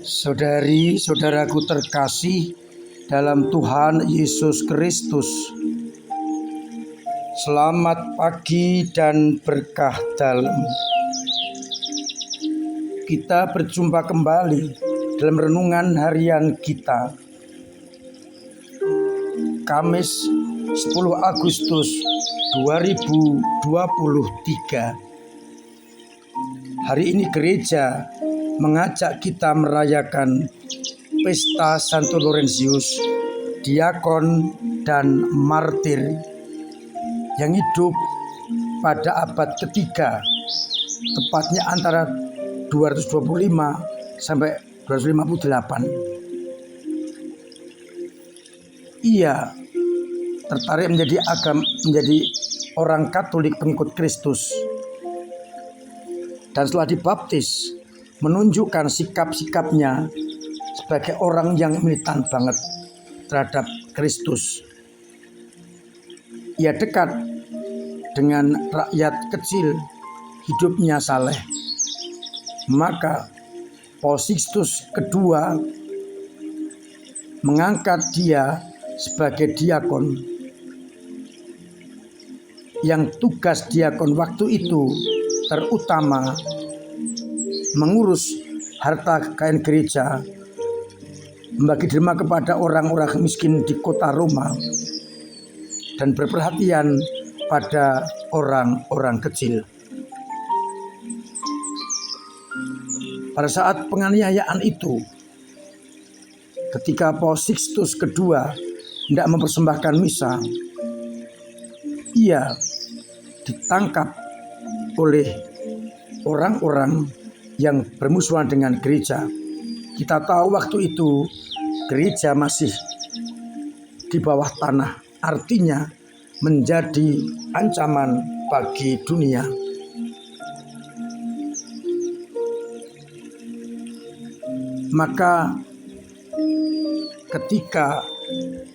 Saudari-saudaraku terkasih dalam Tuhan Yesus Kristus, selamat pagi dan berkah dalam. Kita berjumpa kembali dalam renungan harian kita, Kamis 10 Agustus 2023. Hari ini gereja mengajak kita merayakan pesta Santo Laurentius, diakon dan martir yang hidup pada abad ketiga, tepatnya antara 225 sampai 258. Ia tertarik menjadi orang Katolik pengikut Kristus, dan setelah dibaptis menunjukkan sikap-sikapnya sebagai orang yang militan banget terhadap Kristus. Ia dekat dengan rakyat kecil, hidupnya saleh. Maka Paus Sixtus II mengangkat dia sebagai diakon, yang tugas diakon waktu itu terutama mengurus harta kekayaan gereja, membagi derma kepada orang-orang miskin di kota Roma, dan berperhatian pada orang-orang kecil. Pada saat penganiayaan itu, ketika Paus Sixtus II tidak mempersembahkan misa, ia ditangkap oleh orang-orang yang bermusuhan dengan gereja. Kita tahu waktu itu gereja masih di bawah tanah, artinya menjadi ancaman bagi dunia. Maka ketika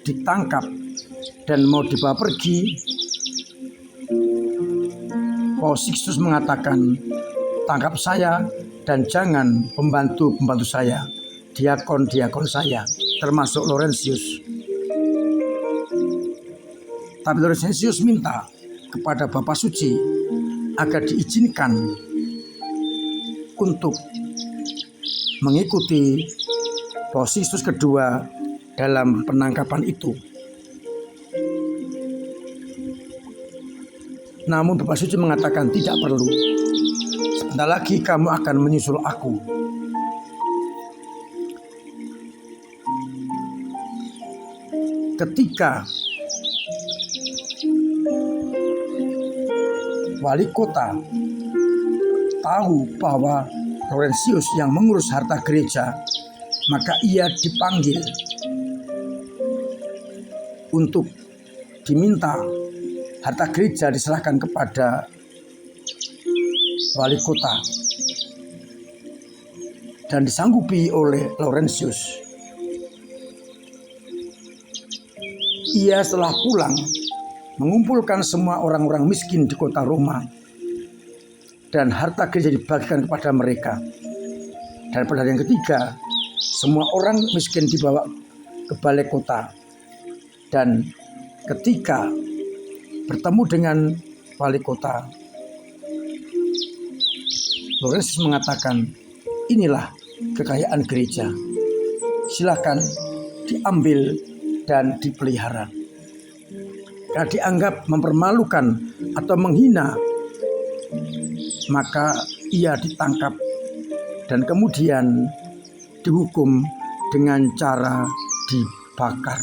ditangkap dan mau dibawa pergi, Paus Sixtus mengatakan, "Tangkap saya dan jangan pembantu-pembantu saya, diakon-diakon saya, termasuk Laurentius." Tapi Laurentius minta kepada Bapak Suci agar diizinkan untuk mengikuti Paus Sixtus II dalam penangkapan itu. Namun Bapak Suci mengatakan, "Tidak perlu. Sebentar lagi kamu akan menyusul aku." Ketika wali kota tahu bahwa Laurentius yang mengurus harta gereja, maka ia dipanggil untuk diminta harta gereja diserahkan kepada wali kota, dan disanggupi oleh Laurentius. Ia setelah pulang mengumpulkan semua orang-orang miskin di kota Roma, dan harta gereja dibagikan kepada mereka. Dan pada hari yang ketiga, semua orang miskin dibawa ke balai kota, dan ketika bertemu dengan wali kota, Laurentius mengatakan, "Inilah kekayaan gereja, silakan diambil dan dipelihara." Karena dianggap mempermalukan atau menghina, maka ia ditangkap dan kemudian dihukum dengan cara dibakar.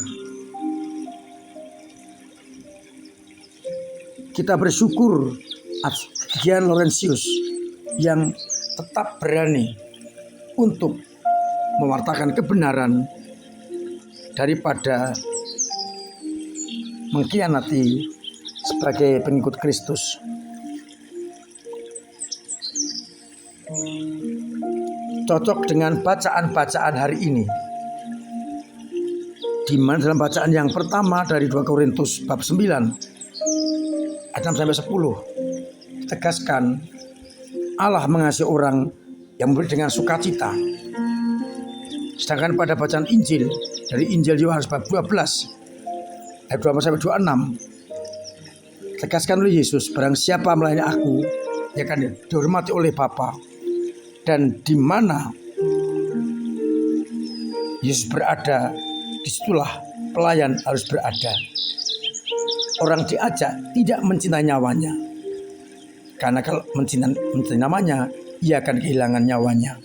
Kita bersyukur atas kegiatan Laurentius yang tetap berani untuk mewartakan kebenaran daripada mengkhianati sebagai pengikut Kristus. Cocok dengan bacaan-bacaan hari ini. di mana dalam bacaan yang pertama dari 2 Korintus bab 9 ayat 6 sampai 10 tegaskan Allah mengasihi orang yang memberi dengan sukacita. Sedangkan pada bacaan Injil dari Injil Yohanes bab 12 ayat 24 sampai 26 tegaskan oleh Yesus, barang siapa melayani aku, ia akan dihormati oleh Bapa. Dan di mana Yesus berada, disitulah pelayan harus berada. Orang diajak tidak mencintai nyawanya, karena kalau mencintai namanya, ia akan kehilangan nyawanya.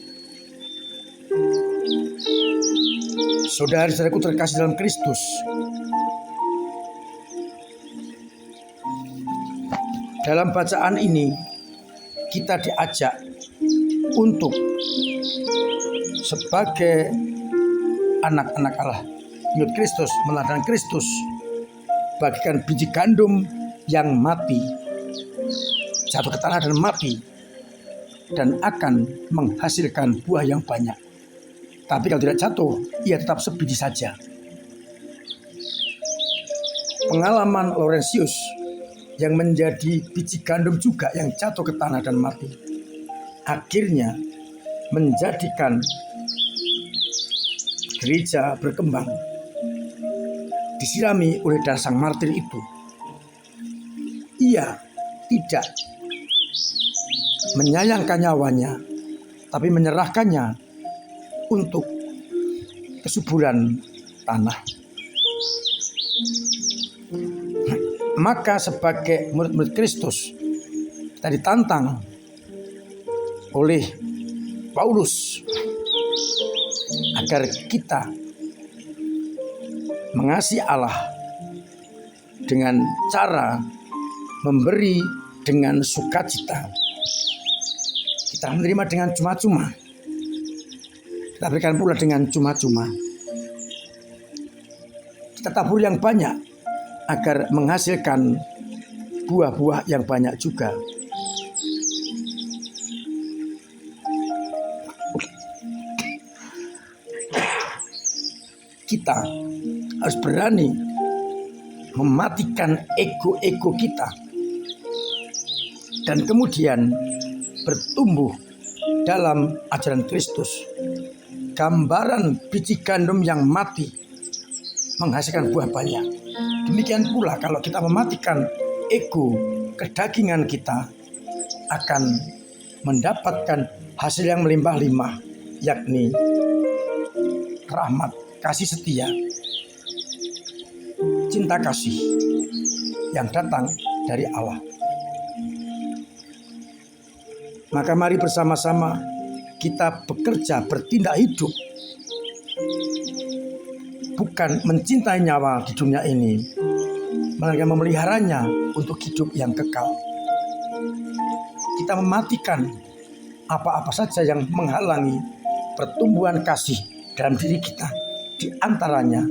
Saudara-saudaraku terkasih dalam Kristus, dalam bacaan ini kita diajak untuk sebagai anak-anak Allah, menurut Kristus, meneladani Kristus, bagikan biji gandum yang mati, jatuh ke tanah dan mati, dan akan menghasilkan buah yang banyak. Tapi kalau tidak jatuh, ia tetap sebiji saja. Pengalaman Laurentius yang menjadi biji gandum juga yang jatuh ke tanah dan mati, akhirnya menjadikan gereja berkembang, disirami oleh darah sang martir itu. Ia tidak menyayangkan nyawanya, tapi menyerahkannya untuk kesuburan tanah. Maka sebagai murid-murid Kristus, kita ditantang oleh Paulus agar kita mengasihi Allah dengan cara memberi dengan sukacita. Kita menerima dengan cuma-cuma, kita berikan pula dengan cuma-cuma. Kita tabur yang banyak agar menghasilkan buah-buah yang banyak juga. Kita harus berani mematikan ego-ego kita dan kemudian bertumbuh dalam ajaran Kristus. Gambaran biji gandum yang mati menghasilkan buah banyak. Demikian pula kalau kita mematikan ego, kedagingan kita akan mendapatkan hasil yang melimpah-limpah, yakni rahmat, kasih setia, cinta kasih yang datang dari Allah. Maka mari bersama-sama kita bekerja, bertindak hidup, bukan mencintai nyawa di dunia ini, melainkan memeliharanya untuk hidup yang kekal. Kita mematikan apa-apa saja yang menghalangi pertumbuhan kasih dalam diri kita. Di antaranya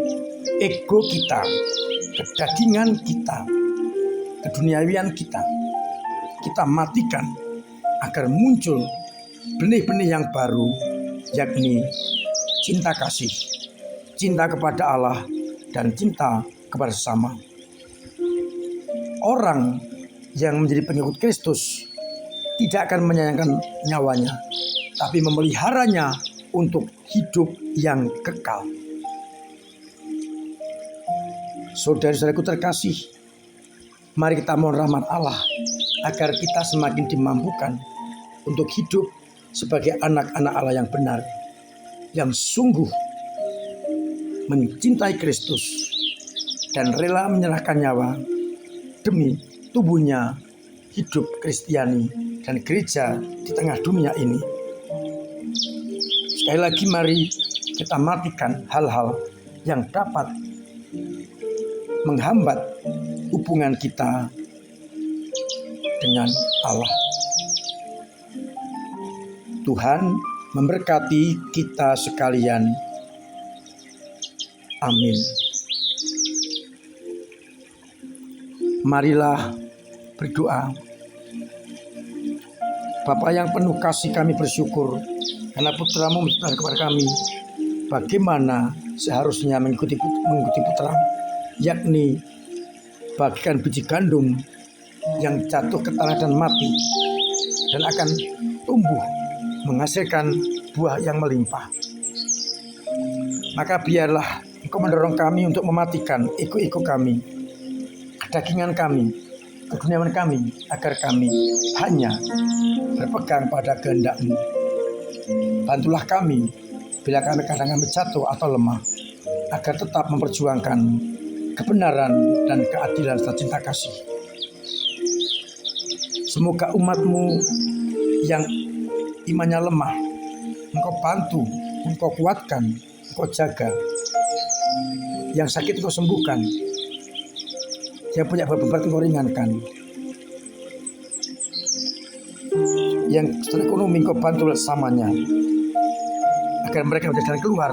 ego kita, kedagingan kita, keduniawian kita. Kita matikan agar muncul benih-benih yang baru, yakni cinta kasih, cinta kepada Allah, dan cinta kepada sesama. Orang yang menjadi pengikut Kristus tidak akan menyayangkan nyawanya, tapi memeliharanya untuk hidup yang kekal. Saudara-saudaraku terkasih, mari kita mohon rahmat Allah agar kita semakin dimampukan untuk hidup sebagai anak-anak Allah yang benar, yang sungguh mencintai Kristus dan rela menyerahkan nyawa demi tubuhnya hidup Kristiani dan gereja di tengah dunia ini. Sekali lagi mari kita matikan hal-hal yang dapat menghambat hubungan kita dengan Allah. Tuhan memberkati kita sekalian. Amin. Marilah berdoa. Bapa yang penuh kasih, kami bersyukur karena Putra-Mu menunjukkan kepada kami bagaimana seharusnya mengikuti putra, yakni bagikan biji gandum yang jatuh ke tanah dan mati, dan akan tumbuh menghasilkan buah yang melimpah. Maka biarlah Engkau mendorong kami untuk mematikan ego-ego kami, kedagingan kami, keduniawan kami, agar kami hanya berpegang pada kehendak-Mu. Bantulah kami bila kami kadang-kadang jatuh atau lemah, agar tetap memperjuangkan kebenaran dan keadilan serta cinta kasih. Semoga umat-Mu yang imannya lemah, Engkau bantu, Engkau kuatkan, Engkau jaga. Yang sakit Engkau sembuhkan, yang punya beban Engkau ringankan, yang secara ekonomi Engkau bantu sesamanya, agar mereka menjadi jalan keluar.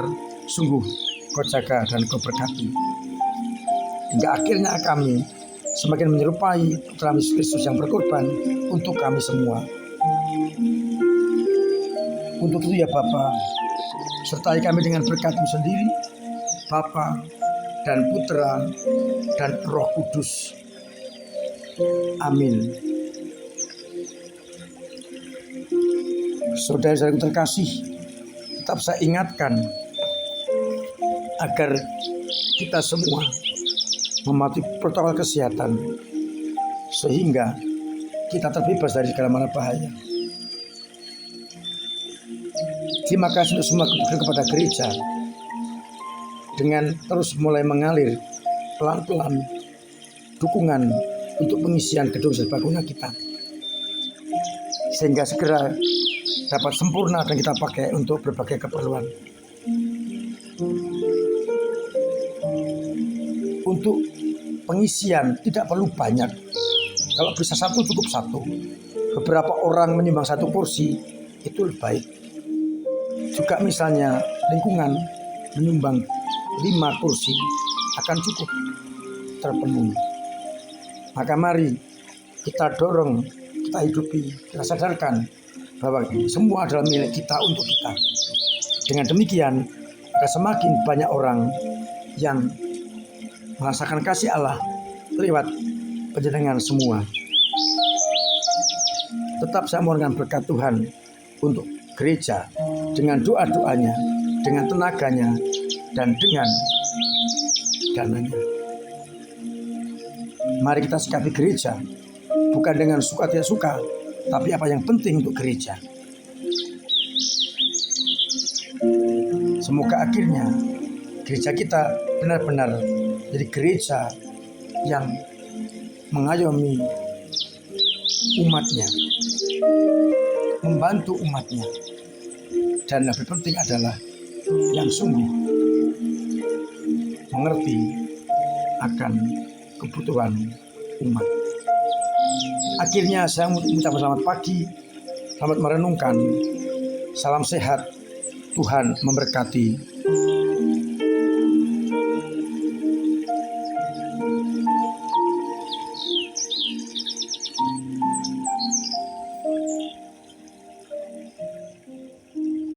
Sungguh Engkau jaga dan Engkau berkati, hingga akhirnya kami semakin menyerupai Putra Yesus Kristus yang berkorban untuk kami semua. Untuk itu ya Bapa, sertai kami dengan berkat-Mu sendiri, Bapa dan Putra dan Roh Kudus. Amin. Saudara-saudaraku terkasih, tetap saya ingatkan agar kita semua mematuhi protokol kesehatan sehingga kita terbebas dari segala macam bahaya. Terima kasih untuk semua kepada gereja dengan terus mulai mengalir pelan-pelan dukungan untuk pengisian gedung serbaguna kita, sehingga segera dapat sempurna dan kita pakai untuk berbagai keperluan. Untuk pengisian tidak perlu banyak, kalau bisa satu cukup satu. Beberapa orang menyumbang satu kursi itu lebih baik. Juga misalnya lingkungan menyumbang 5 kursi akan cukup terpenuhi. Maka mari kita dorong, kita hidupi, kita sadarkan bahwa semua adalah milik kita untuk kita. Dengan demikian akan semakin banyak orang yang merasakan kasih Allah lewat panjenengan semua. Tetap saya mohonkan berkat Tuhan untuk gereja dengan doa-doanya, dengan tenaganya, dan dengan dananya. Mari kita sikapi gereja bukan dengan suka tidak suka, tapi apa yang penting untuk gereja. Semoga akhirnya gereja kita benar-benar jadi gereja yang mengayomi umatnya, membantu umatnya, dan lebih penting adalah yang sungguh mengerti akan kebutuhan umat. Akhirnya saya mengucapkan selamat pagi, selamat merenungkan, salam sehat, Tuhan memberkati.